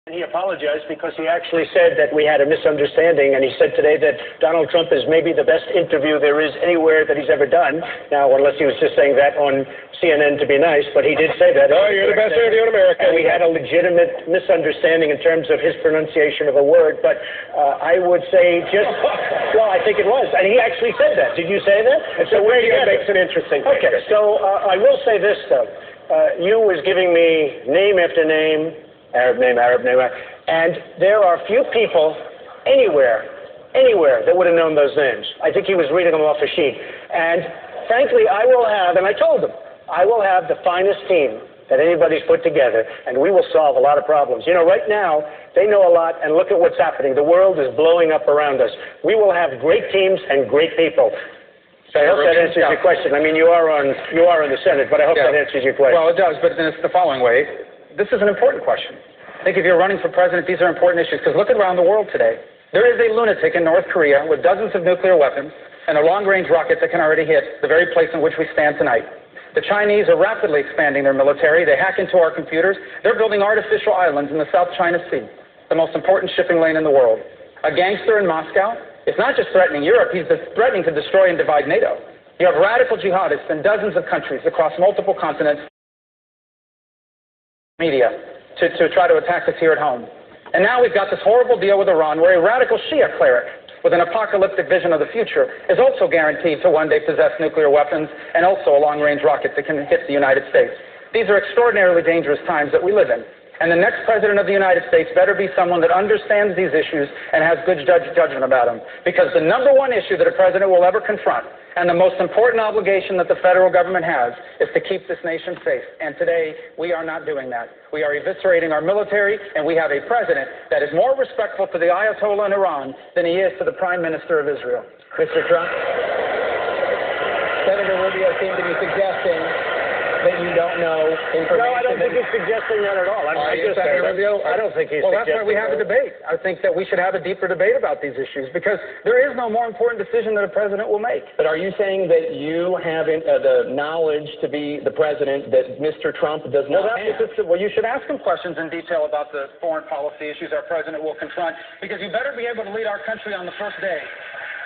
He apologized because he actually said that we had a misunderstanding, and he said today that Donald Trump is maybe the best interview there is anywhere that he's ever done. Now, unless he was just saying that on CNN to be nice, but he did say that. Oh, you're the best interview in America. And we had a legitimate misunderstanding in terms of his pronunciation of a word, but I would say just, well, I think it was, and he actually said that. Did you say that? And so radio makes an interesting thing. Okay, so I will say this, though. You was giving me name after name, Arab name, and there are few people anywhere that would have known those names. I think he was reading them off a sheet. And frankly, I will have, and I told him, I will have the finest team that anybody's put together, and we will solve a lot of problems. You know, right now, they know a lot, and look at what's happening. The world is blowing up around us. We will have great teams and great people. So I hope that answers your question. I mean, you are on the Senate, but I hope that answers your question. Well, it does, but then it's the following way. This is an important question. I think if you're running for president, these are important issues, because look around the world today. There is a lunatic in North Korea with dozens of nuclear weapons and a long-range rocket that can already hit the very place in which we stand tonight. The Chinese are rapidly expanding their military. They hack into our computers. They're building artificial islands in the South China Sea, the most important shipping lane in the world. A gangster in Moscow is not just threatening Europe, he's threatening to destroy and divide NATO. You have radical jihadists in dozens of countries across multiple continents, media, to try to attack us here at home. And now we've got this horrible deal with Iran where a radical Shia cleric with an apocalyptic vision of the future is also guaranteed to one day possess nuclear weapons and also a long-range rocket that can hit the United States. These are extraordinarily dangerous times that we live in. And the next president of the United States better be someone that understands these issues and has good judgment about them. Because the number one issue that a president will ever confront, and the most important obligation that the federal government has, is to keep this nation safe. And today, we are not doing that. We are eviscerating our military, and we have a president that is more respectful to the Ayatollah in Iran than he is to the Prime Minister of Israel. Mr. Trump, Senator Rubio seemed to be suggesting that you don't know information. No, I don't think he's suggesting that at all. I don't think he's Well, that's why we have a that. debate. I think that we should have a deeper debate about these issues, because there is no more important decision that a president will make. But are you saying that you have the knowledge to be the president that Mr. Trump does not have? Well, you should ask him questions in detail about the foreign policy issues our president will confront, because you better be able to lead our country on the first day.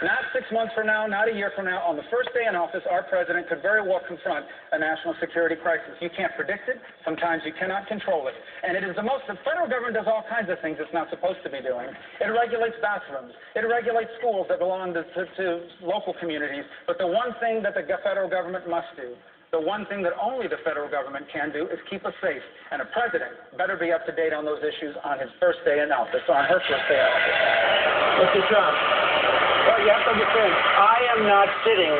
Not 6 months from now, not a year from now. On the first day in office, our president could very well confront a national security crisis. You can't predict it. Sometimes you cannot control it. And it is the federal government does all kinds of things it's not supposed to be doing. It regulates bathrooms. It regulates schools that belong to local communities. But the one thing that the federal government must do, the one thing that only the federal government can do, is keep us safe. And a president better be up to date on those issues on his first day in office, on her first day in office. Mr. Trump. Well, you have to understand, I am not sitting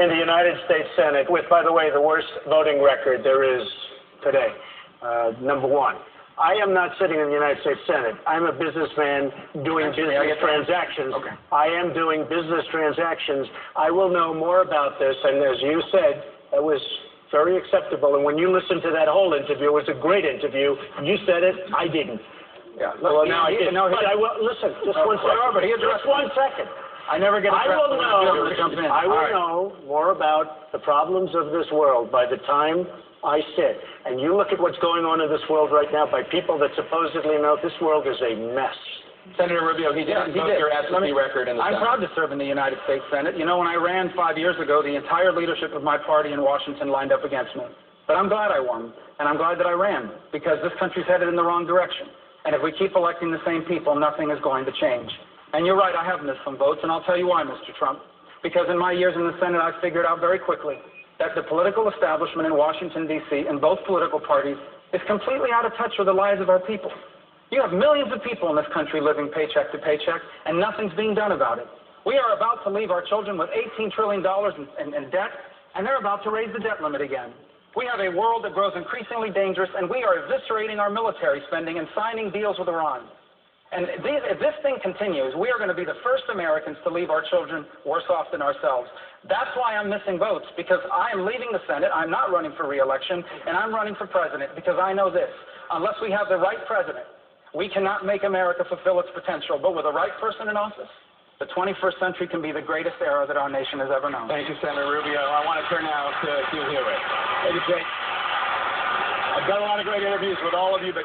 in the United States Senate with, by the way, the worst voting record there is today, number one. I am not sitting in the United States Senate. I'm a businessman doing business transactions. Okay. I am doing business transactions. I will know more about this, and as you said, it was very acceptable. And when you listened to that whole interview, it was a great interview. You said it, I didn't. Yeah. Well, now I did. But I will, listen, just one second. Just 1 second. I never get I will know more about the problems of this world by the time I sit. And you look at what's going on in this world right now by people that supposedly know this world is a mess. Senator Rubio, he did your SEC record in the Senate. I'm proud to serve in the United States Senate. You know, when I ran 5 years ago, the entire leadership of my party in Washington lined up against me. But I'm glad I won, and I'm glad that I ran, because this country's headed in the wrong direction. And if we keep electing the same people, nothing is going to change. And you're right, I have missed some votes, and I'll tell you why, Mr. Trump. Because in my years in the Senate, I figured out very quickly that the political establishment in Washington, D.C., in both political parties, is completely out of touch with the lives of our people. You have millions of people in this country living paycheck to paycheck, and nothing's being done about it. We are about to leave our children with $18 trillion in debt, and they're about to raise the debt limit again. We have a world that grows increasingly dangerous, and we are eviscerating our military spending and signing deals with Iran. And if this thing continues, we are going to be the first Americans to leave our children worse off than ourselves. That's why I'm missing votes, because I am leaving the Senate. I'm not running for re-election, and I'm running for president, because I know this. Unless we have the right president, we cannot make America fulfill its potential. But with the right person in office, the 21st century can be the greatest era that our nation has ever known. Thank you, Senator Rubio. I want to turn now to Hugh Hewitt. Thank you, Jake. I've done a lot of great interviews with all of you, but